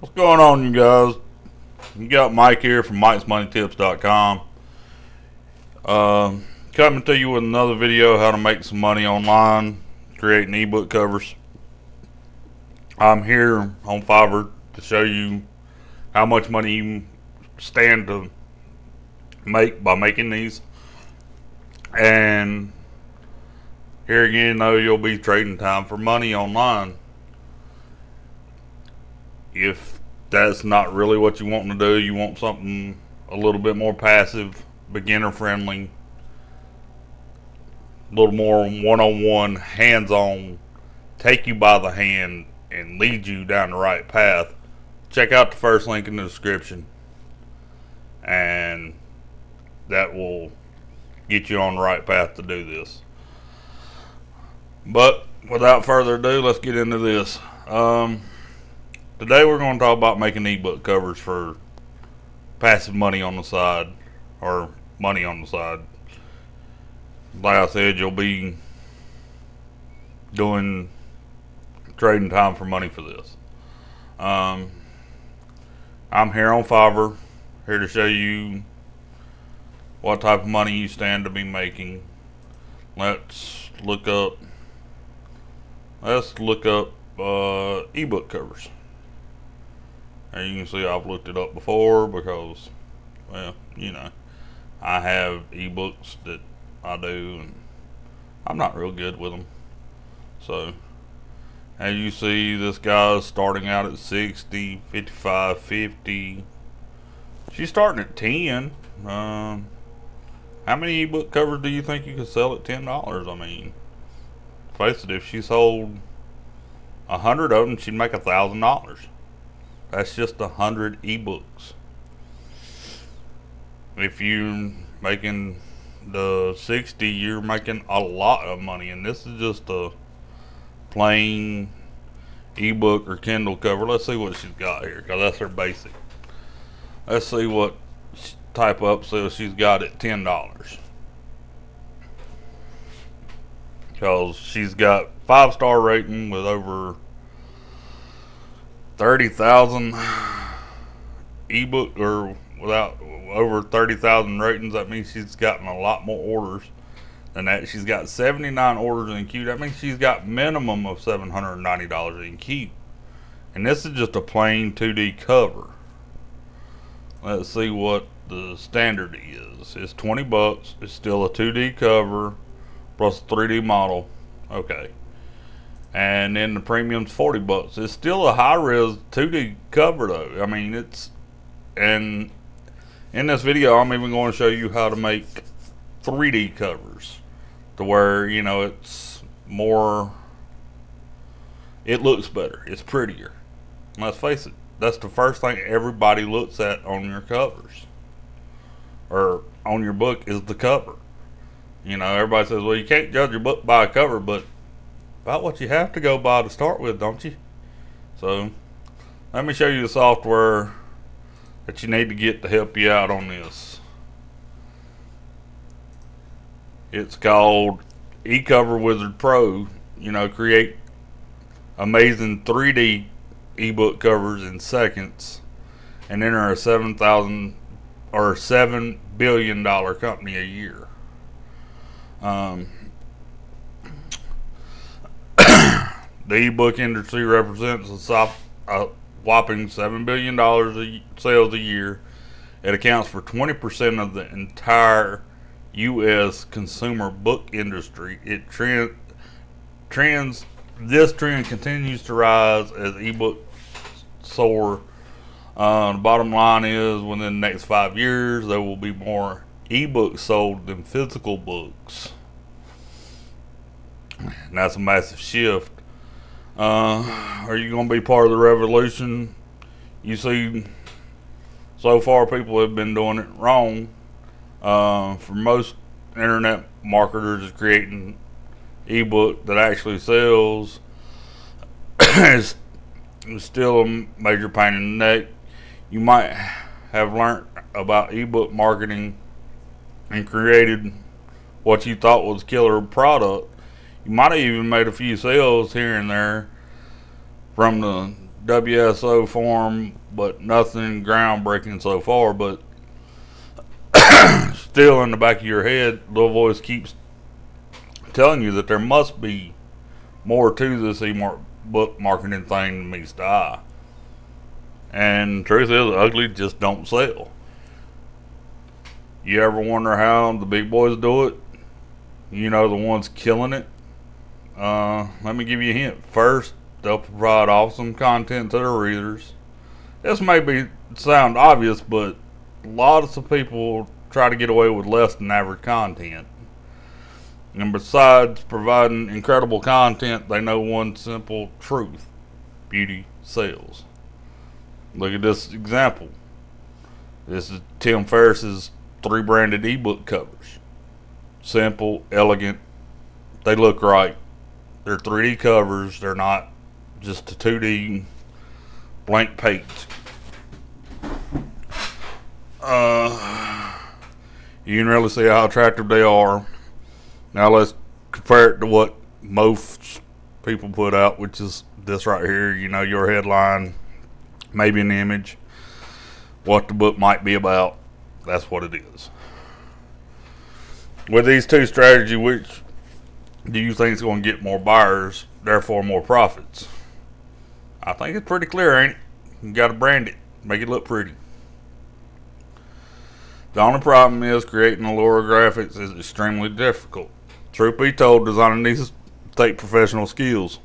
What's going on, you guys? You got Mike here from Mike'sMoneyTips.com. Coming to you with another video how to make some money online, creating ebook covers. I'm here on Fiverr to show you how much money you stand to make by making these. And here again, though, you'll be trading time for money online. If that's not really what you want to do, you want something a little bit more passive, beginner friendly, a little more one-on-one, hands-on, take you by the hand and lead you down the right path, check out the first link in the description, and that will get you on the right path to do this. But without further ado, let's get into this. Today we're going to talk about making ebook covers for passive money on the side, or money on the side. Like I said, you'll be doing trading time for money for this. I'm here on Fiverr, here to show you what type of money you stand to be making. Let's look up ebook covers. And you can see I've looked it up before because, well, you know, I have ebooks that I do and I'm not real good with them. So, as you see, this guy's starting out at 60, 55, 50. She's starting at 10. How many ebook covers do you think you could sell at $10? I mean, face it, if she sold 100 of them, she'd make $1,000. That's just 100 ebooks. If you're making the 60, you're making a lot of money, and this is just a plain ebook or Kindle cover. Let's see what she's got here, because that's her basic. Let's see what type of upsell she's got at $10. Because she's got 5-star rating with over 30,000 ebook, or without over 30,000 ratings. That means she's gotten a lot more orders than that. She's got 79 orders in queue. That means she's got minimum of $790 in queue. And this is just a plain 2D cover. Let's see what the standard is. It's 20 bucks. It's still a 2D cover plus a 3D model. Okay. And then the premium's 40 bucks. It's still a high-res 2D cover though. I mean, and in this video I'm even going to show you how to make 3D covers to where, you know, it's more, it looks better, it's prettier. And let's face it, that's the first thing everybody looks at on your covers, or on your book, is the cover. You know, everybody says, well, you can't judge your book by a cover, but about what you have to go by to start with, don't you? So let me show you the software that you need to get to help you out on this. It's called eCover Wizard Pro. You know, create amazing 3D ebook covers in seconds, and enter a $7 billion company a year. The ebook industry represents a whopping $7 billion sales a year. It accounts for 20% of the entire U.S. consumer book industry. This trend continues to rise as ebooks soar. The bottom line is, within the next 5 years, there will be more ebooks sold than physical books. And that's a massive shift. Are you going to be part of the revolution? You see, so far people have been doing it wrong. For most internet marketers, creating ebook that actually sells is still a major pain in the neck. You might have learned about ebook marketing and created what you thought was a killer product. You might have even made a few sales here and there from the WSO form, but nothing groundbreaking so far. But still, in the back of your head, little voice keeps telling you that there must be more to this book marketing thing than meets the eye. And truth is, ugly just don't sell. You ever wonder how the big boys do it? You know, the ones killing it. Let me give you a hint. First, they'll provide awesome content to their readers. This may sound obvious, but lots of people try to get away with less than average content. And besides providing incredible content, they know one simple truth: beauty sells. Look at this example. This is Tim Ferriss's 3 branded ebook covers. Simple, elegant, they look right. They're 3D covers, they're not just a 2D blank page. You can really see how attractive they are. Now let's compare it to what most people put out, which is this right here. You know, your headline, maybe an image, what the book might be about. That's what it is. With these two strategies, which do you think is going to get more buyers, therefore more profits? I think it's pretty clear, ain't it? You got to brand it, make it look pretty. The only problem is creating the lower graphics is extremely difficult. Truth be told, designing these take professional skills.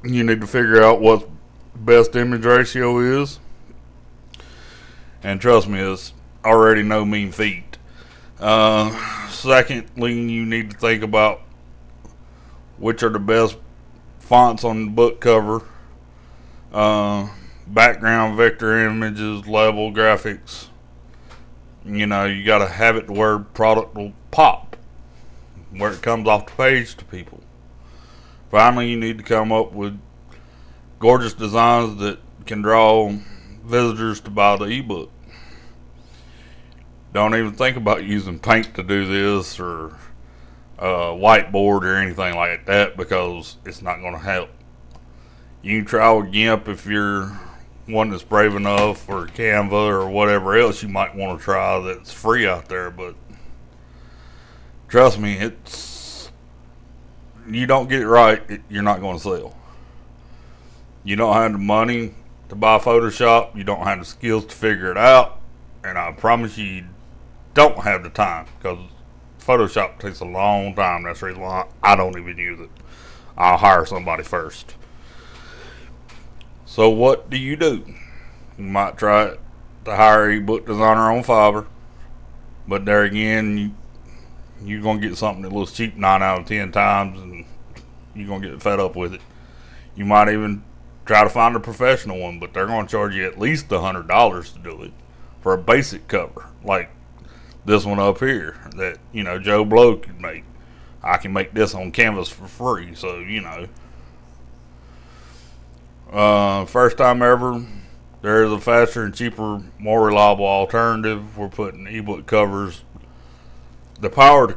You need to figure out what best image ratio is, and trust me, it's already no mean feat. Secondly, you need to think about which are the best fonts on the book cover, background, vector images, level graphics. You know, you got to have it to where product will pop, where it comes off the page to people. Finally, you need to come up with gorgeous designs that can draw visitors to buy the ebook. Don't even think about using paint to do this, or whiteboard or anything like that, because it's not going to help. You can try with GIMP if you're one that's brave enough, or Canva, or whatever else you might want to try that's free out there, but trust me, you don't get it right, you're not going to sell. You don't have the money to buy Photoshop, you don't have the skills to figure it out, and I promise you don't have the time, because Photoshop takes a long time. That's the reason why I don't even use it. I'll hire somebody first. So what do? You might try to hire an ebook designer on Fiverr, but there again, you're going to get something that looks cheap 9 out of 10 times, and you're going to get fed up with it. You might even try to find a professional one, but they're going to charge you at least $100 to do it for a basic cover, like this one up here that, you know, Joe Blow could make. I can make this on canvas for free, so, you know. First time ever, there is a faster and cheaper, more reliable alternative. We're putting ebook covers, the power to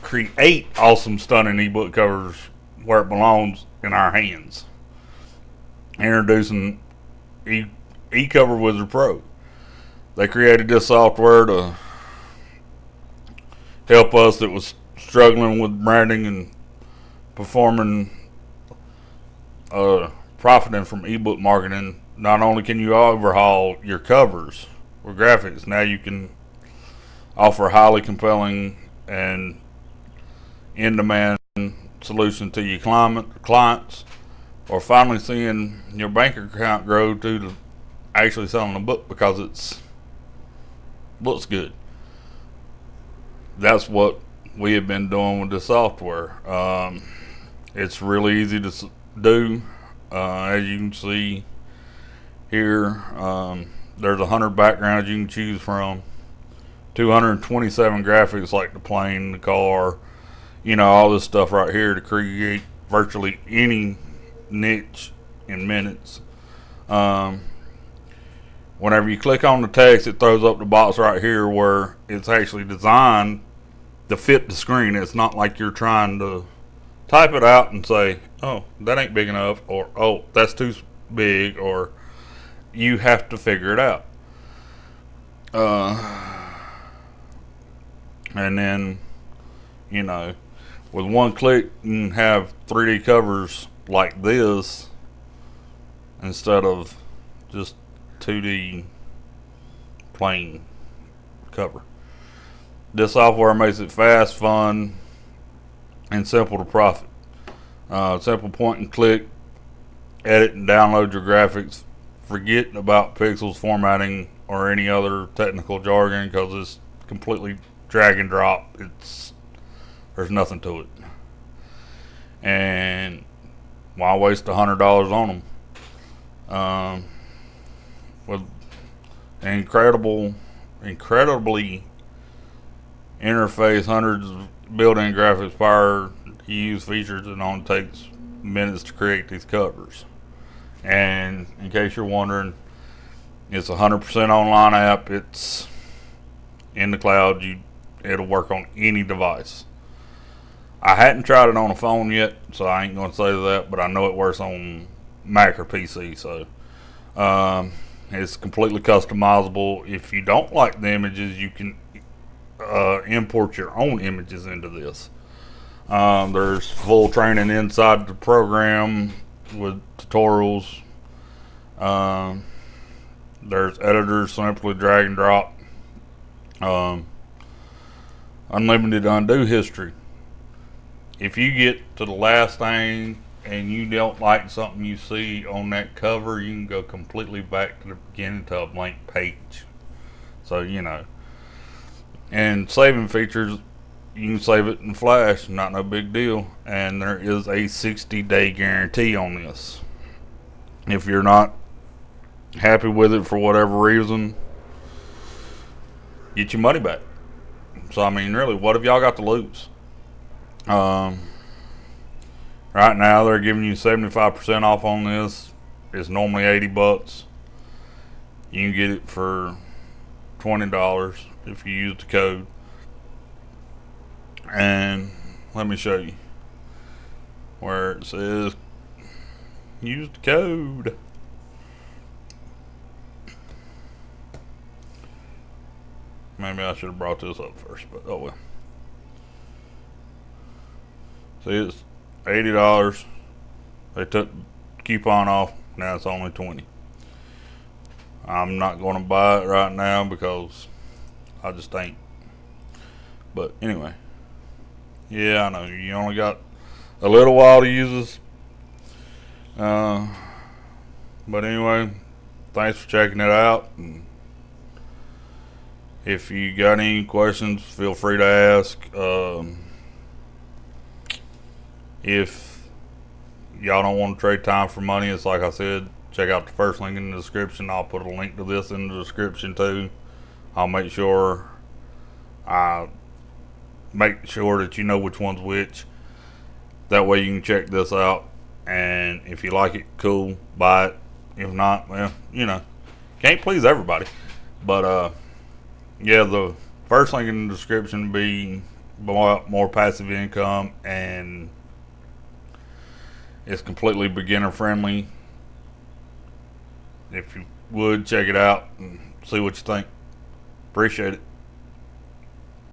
create awesome, stunning ebook covers where it belongs, in our hands. Introducing eCover Wizard Pro. They created this software to help us that was struggling with branding and performing, profiting from ebook marketing. Not only can you overhaul your covers or graphics, now you can offer highly compelling and in-demand solution to your clients, or finally seeing your bank account grow to actually selling a book because it's looks good. That's what we have been doing with the software. It's really easy to do. As you can see here, there's 100 backgrounds you can choose from, 227 graphics like the plane, the car, you know, all this stuff right here to create virtually any niche in minutes. Whenever you click on the text, it throws up the box right here where it's actually designed to fit the screen. It's not like you're trying to type it out and say, oh, that ain't big enough, or oh, that's too big, or you have to figure it out. And then, you know, with one click, you can have 3D covers like this instead of just 2D plain cover. This software makes it fast, fun, and simple to profit. Simple point and click, edit and download your graphics. Forget about pixels, formatting, or any other technical jargon because it's completely drag and drop. There's nothing to it. And why waste $100 on them? With incredibly interface, hundreds of built-in graphics power to use features, it only takes minutes to create these covers. And in case you're wondering, it's a 100% online app. It's in the cloud. It'll work on any device. I hadn't tried it on a phone yet, so I ain't going to say that, but I know it works on Mac or PC. So it's completely customizable. If you don't like the images, you can import your own images into this. There's full training inside the program with tutorials. There's editors, simply drag and drop. Unlimited undo history. If you get to the last thing and you don't like something you see on that cover, you can go completely back to the beginning to a blank page. So, you know. And saving features, you can save it in Flash, not no big deal. And there is a 60-day guarantee on this. If you're not happy with it for whatever reason, get your money back. So, I mean, really, what have y'all got to lose? Right now, they're giving you 75% off on this. It's normally $80. You can get it for $20 if you use the code. And let me show you where it says use the code. Maybe I should have brought this up first, but oh well. See, it's $80. They took the coupon off. Now it's only $20. I'm not going to buy it right now because I just ain't. But anyway, yeah, I know you only got a little while to use this. But anyway, thanks for checking it out. And if you got any questions, feel free to ask. If y'all don't want to trade time for money, it's like I said, check out the first link in the description. I'll put a link to this in the description too. I'll make sure that you know which one's which. That way you can check this out, and if you like it, cool, buy it. If not, well, you know, can't please everybody. But yeah, the first link in the description will be more passive income, and it's completely beginner friendly. If you would, check it out and see what you think. Appreciate it.